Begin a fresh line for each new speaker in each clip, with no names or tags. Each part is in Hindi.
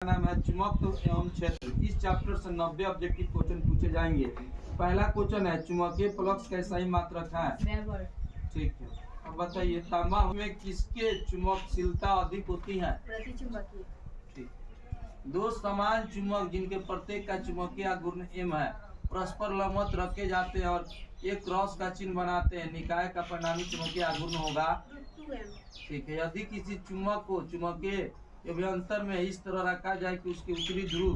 नाम है चुंबकत्व एवं क्षेत्र। इस चैप्टर से 90 ऑब्जेक्टिव क्वेश्चन पूछे जाएंगे। पहला क्वेश्चन है चुंबकीय फ्लक्स का सही मात्रक है। ठीक है, अब बताइए तांबा में किसके चुंबकशीलता अधिक होती है?
प्रतिचुंबकीय।
ठीक, दो समान चुंबक जिनके प्रत्येक का चुंबकीय घूर्ण m है परस्पर लंबवत रखे जाते हैं और एक क्रॉस का चिन्ह बनाते हैं, निकाय का परिणामी चुंबकीय घूर्ण होगा
2m।
ठीक है, यदि किसी चुंबक को चुंबकीय अभ्यंतर में इस तरह रखा जाए कि उसके उत्तरी ध्रुव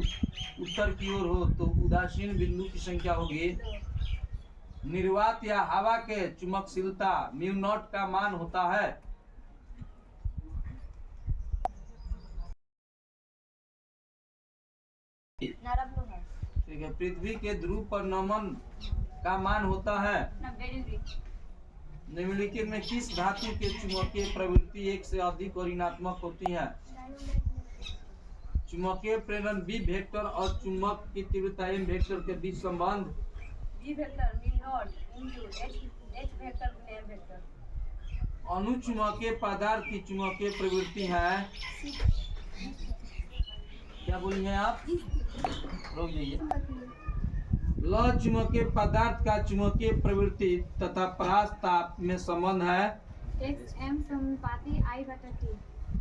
उत्तर की ओर हो तो उदासीन बिंदु की संख्या होगी। निर्वात या हवा के चुंबकशीलता म्यू नॉट का मान होता है ठीक है। पृथ्वी के ध्रुव पर नमन का मान होता है
90 डिग्री।
निम्नलिखित में किस धातु के चुंबकीय प्रवृत्ति एक से अधिक और ऋणात्मक होती है? चुंबकीय प्रेरण बी वेक्टर और चुंबक की तीव्रता एम वेक्टर के बीच संबंध
B vector mu naught into H vector गुना एम वेक्टर।
अनुचुंबकीय पदार्थ की चुंबकीय प्रवृत्ति है क्या बोली है आप? रुक जाइए। ल चुंबकीय पदार्थ का चुंबकीय प्रवृत्ति तथा परास ताप में संबंध है
xm समानुपाती I/T।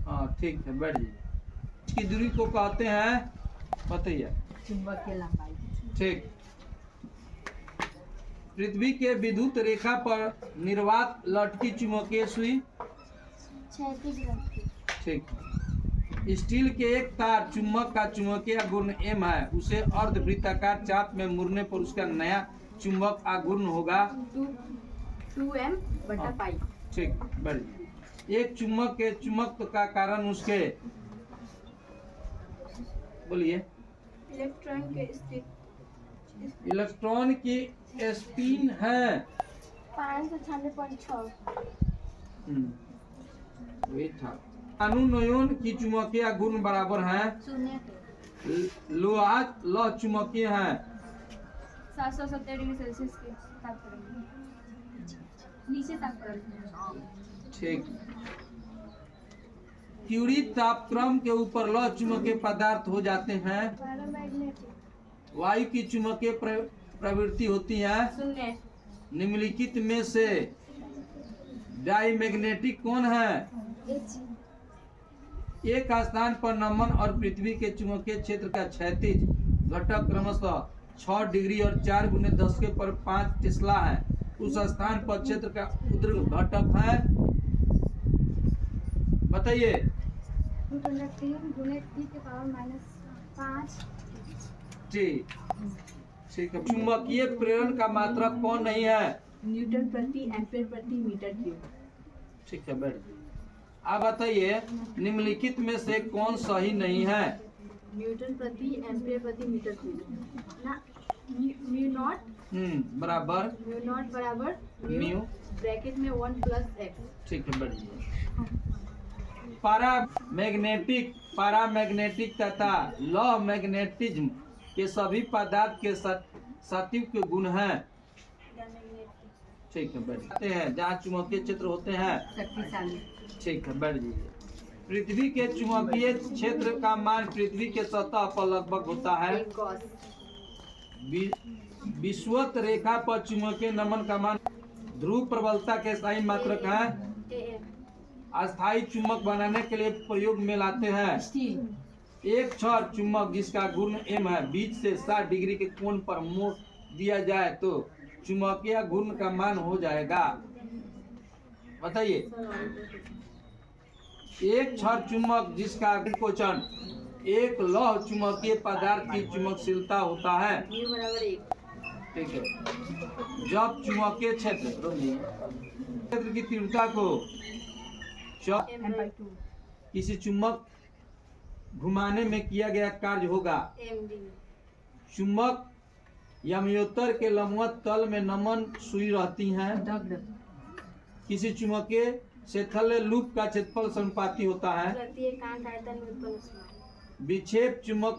हाँ ठीक है, बैठ जाइए। इसकी दूरी को कहते हैं बताइए?
चुंबकीय लंबाई।
ठीक, पृथ्वी के विद्युत रेखा पर निर्वात लटकी चुंबकीय सुई ठीक। स्टील के एक तार चुंबक का चुंबकीय आघूर्ण m है, उसे अर्धवृत्ताकार चाप में मुड़ने पर उसका नया चुंबक आघूर्ण होगा
2m/π।
ठीक, बढ़िया। एक चुंबक के चुंबकत्व का कारण उसके बोलिए इलेक्ट्रॉन की स्पिन है
596.6।
वही था। अनुनयन की चुंबकीय गुण बराबर है
0।
लोहा लौह चुंबकीय है
770 डिग्री सेल्सियस के तापमान नीचे तापमान
ठीक। क्यूरी तापक्रम के ऊपर लौह चुंबकीय पदार्थ हो जाते हैं। वायु की चुंबकीय प्रवृत्ति होती है
0।
निम्नलिखित में से डाइमैग्नेटिक कौन है? एक स्थान पर नमन और पृथ्वी के चुंबकीय क्षेत्र का क्षैतिज घटक क्रमशः 6 डिग्री और 4 × 10⁵ टेस्ला है। उस स्थान पर क्षेत्र का ऊर्ध्व घटक है बताइए? ठीक है। चुंबकीय प्रेरण का मात्रक कौन नहीं है?
न्यूटन प्रति एम्पीयर प्रति मीटर क्यूब।
ठीक है, बैठ। आप बताइए निम्नलिखित में से कौन सही नहीं है?
न्यूटन प्रति एम्पीयर प्रति मीटर क्यूब ना म्यू नॉट
बराबर
म्यू नॉट बराबर
म्यू
ब्रैकेट में 1 + x।
ठीक है, बढ़िया। पैरामैग्नेटिक तथा लौह मैग्नेटिज्म के सभी पदार्थ के सत्व के गुण हैं ठीक है, बैठते हैं जहाँ चुंबकीय क्षेत्र होते हैं
शक्तिशाली। ठीक
है, बैठ जाइए। पृथ्वी के चुंबकीय क्षेत्र का मान पृथ्वी के सतह पर लगभग होता है विषुवत रेखा पर चुंबकीय नमन का मान ध्रुव प्रबलता के सही मात्रक है। अस्थायी चुंबक बनाने के लिए प्रयोग में लाते हैं एक क्षण चुंबक जिसका घूर्ण m है बीच से 60 डिग्री के कोण पर मोड़ दिया जाए तो चुंबकीय घूर्ण का मान हो जाएगा बताइए? एक क्षण चुंबक जिसका क्वेश्चन एक लौह चुंबकीय पदार्थ की चुंबकशीलता होता है ठीक है। जब चुंबकीय क्षेत्र की तीव्रता को किसी चुंबक घुमाने में किया गया कार्य होगा चुंबक यमयोत्तर के लंबवत तल में नमन सुई रहती हैं। किसी चुंबकीय क्षेत्र लूप का क्षेत्रफल समानुपाती होता है। विक्षेप चुंबक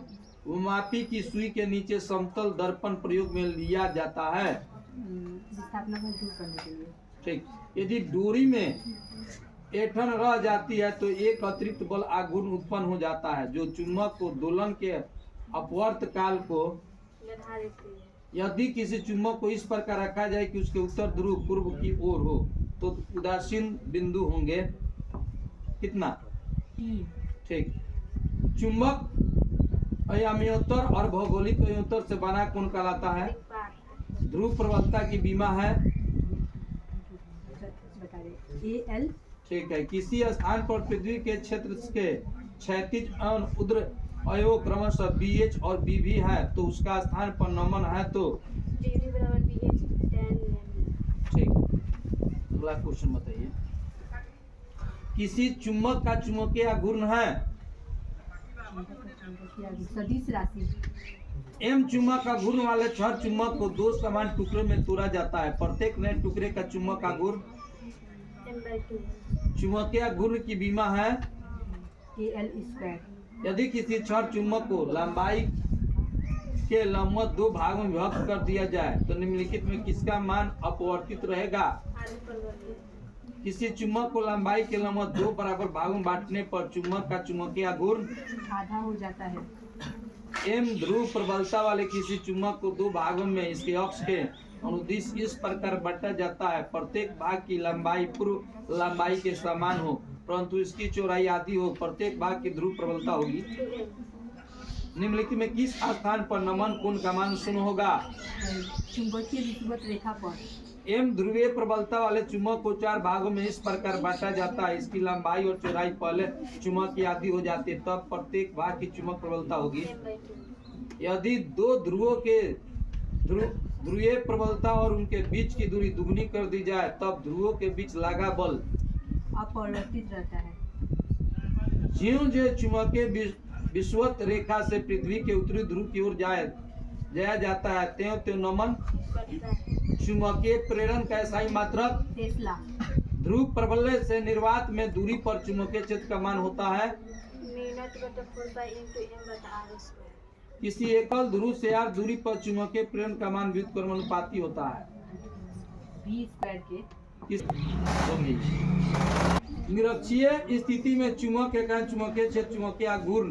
मापी की सुई के नीचे समतल दर्पण प्रयोग में लिया जाता है ठीक। यदि डोरी में ऐंठन रह जाती है तो एक अतिरिक्त बल आघूर्ण उत्पन्न हो जाता है जो चुंबक को दोलन के अपवर्त काल को
बढ़ा देती है।
यदि किसी चुंबक को इस प्रकार रखा जाए कि उसके उत्तर ध्रुव पूर्व की ओर हो तो उदासीन बिंदु होंगे कितना? ठीक। चुंबक अयाम्योत्तर और भौगोलिक अयोत्तर से बना कौन कहलाता है? ध्रुव प्रबलता की बीमा है
AL।
ठीक है। किसी स्थान पर पृथ्वी के क्षेत्र के क्षैतिज उर्ध्व अयोग क्रमशः BH और BV है तो उसका स्थान पर नमन है तो
BV बराबर BH tan lambda।
ठीक। अगला क्वेश्चन बताइए। किसी चुंबक का चुंबकीय घूर्ण है
सदिश राशि।
M चुंबक का घूर्ण वाले छह चुंबक को दो समान टुकड़े में तोड़ा जाता है। प्रत्येक नए टुकड़े का चुंबक का घूर्ण
M/2।
चुंबकीय घूर्ण की बीमा है
AL²।
यदि किसी छड़ चुंबक को लंबाई के लंबवत दो भागों में विभक्त कर दिया जाए तो निम्नलिखित में किसका मान अपवर्तित रहेगा?
आदि परिवर्तित।
किसी चुंबक को लंबाई के लंबवत दो बराबर भागों में बांटने पर चुंबक का चुंबकीय घूर्ण
आधा हो जाता है।
M ध्रुव प्रबलता वाले किसी चुंबक को दो भागों में इसके अक्ष के अनुदिश इस प्रकार बांटा जाता है प्रत्येक भाग की लंबाई पूर्व लंबाई के समान हो परंतु इसकी चौड़ाई आधी हो। प्रत्येक भाग की ध्रुव प्रबलता होगी।
2M।
निम्नलिखित में किस स्थान पर नमन कोण का मान शून्य होगा?
चुंबकीय विषुवत रेखा पर।
M ध्रुवीय प्रबलता वाले चुंबक को चार भागों में इस प्रकार बांटा जाता है इसकी लंबाई और चौड़ाई पहले चुंबक की आधी हो जाती है तब प्रत्येक भाग की चुंबक प्रबलता होगी।
M/2।
यदि दो ध्रुवों के ध्रुवीय प्रबलता और उनके बीच की दूरी दुगनी कर दी जाए तब ध्रुवों के बीच लगा बल
अपरिवर्तित रहता है।
ज्यों-ज्यों चुंबकीय विषुवत रेखा से पृथ्वी के उत्तरी ध्रुव की ओर जाया जाता है त्यों-त्यों नमन
बढ़ता है।
चुंबकीय प्रेरण का इकाई मात्रक
टेस्ला।
ध्रुव प्रबल से निर्वात में दूरी पर चुंबकीय क्षेत्र का मान होता है
μ0/4π×m/r²।
किसी एकल ध्रुव से r दूरी पर चुंबकीय प्रेरण का मान व्युत्क्रमानुपाती होता है
V² के।
निरक्षीय स्थिति में चुंबक के कारण चुंबकीय क्षेत्र चुंबकीय घूर्ण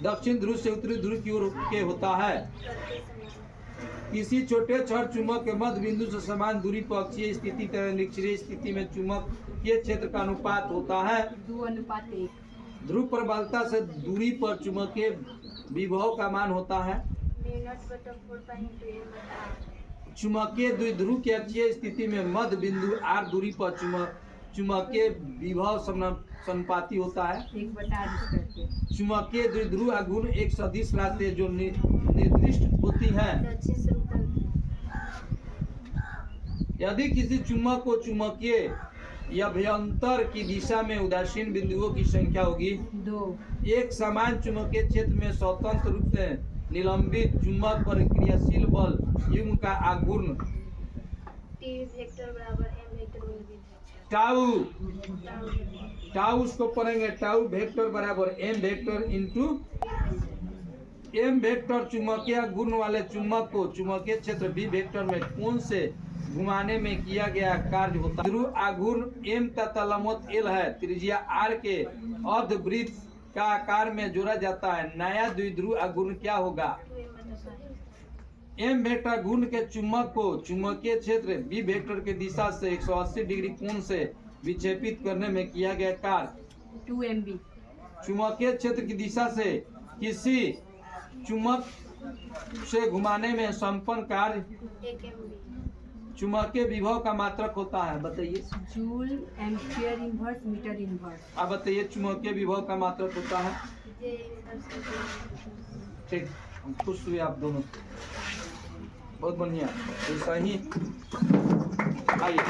दक्षिण ध्रुव से उत्तरी ध्रुव की ओर के होता है। किसी छोटे छड़ चुंबक के मध्य बिंदु से समान दूरी पर अक्षीय स्थिति तथा निरक्षीय स्थिति में चुंबकीय क्षेत्र का अनुपात होता है
2:1।
ध्रुव प्रबलता से दूरी पर चुंबकीय विभव का मान होता है
μ0/4π×m/r।
चुंबकीय द्विध्रुव की अक्षीय स्थिति में मध्य बिंदु r दूरी पर चुंबकीय विभव समानुपाती होता है
1/r² के।
चुंबकीय द्विध्रुव घूर्ण एक सदिश राशि है जो निर्दिष्ट होती है।
दक्षिण से उत्तर।
यदि किसी चुंबक को चुंबकीय अभ्यंतर की दिशा में उदासीन बिंदुओं की संख्या होगी
2।
एक समान चुंबकीय क्षेत्र में स्वतंत्र रूप से निलंबित चुंबक पर क्रियाशील बल युग्म का आघूर्ण
T वेक्टर बराबर m वेक्टर में भी
टाउ उसको पढ़ेंगे टाउ वेक्टर बराबर m vector into m vector चुंबकीय घूर्ण वाले चुंबक को चुंबकीय क्षेत्र b वेक्टर में कोण से घुमाने में किया गया कार्य होता है। ध्रुव आघूर्ण m तथा लंबवत l है त्रिज्या r के अर्धवृत्त का आकार में जोड़ा जाता है। नया द्विध्रुव आघूर्ण क्या होगा? m वेक्टर घूर्ण के चुंबक को चुंबकीय क्षेत्र b वेक्टर के दिशा से 180 डिग्री कोण से विक्षेपित करने में किया गया कार्य
2mb।
चुंबकीय क्षेत्र की दिशा से किसी चुंबक से घुमाने में संपन्न कार्य
1mb।
चुंबकीय विभव का मात्रक होता है बताइए।
Joule ampere inverse metre inverse.
आप बताइए चुंबकीय विभव का मात्रक होता है। ठीक, हम खुश हुए आप दोनों, बहुत बढ़िया। ऐसा ही आइए।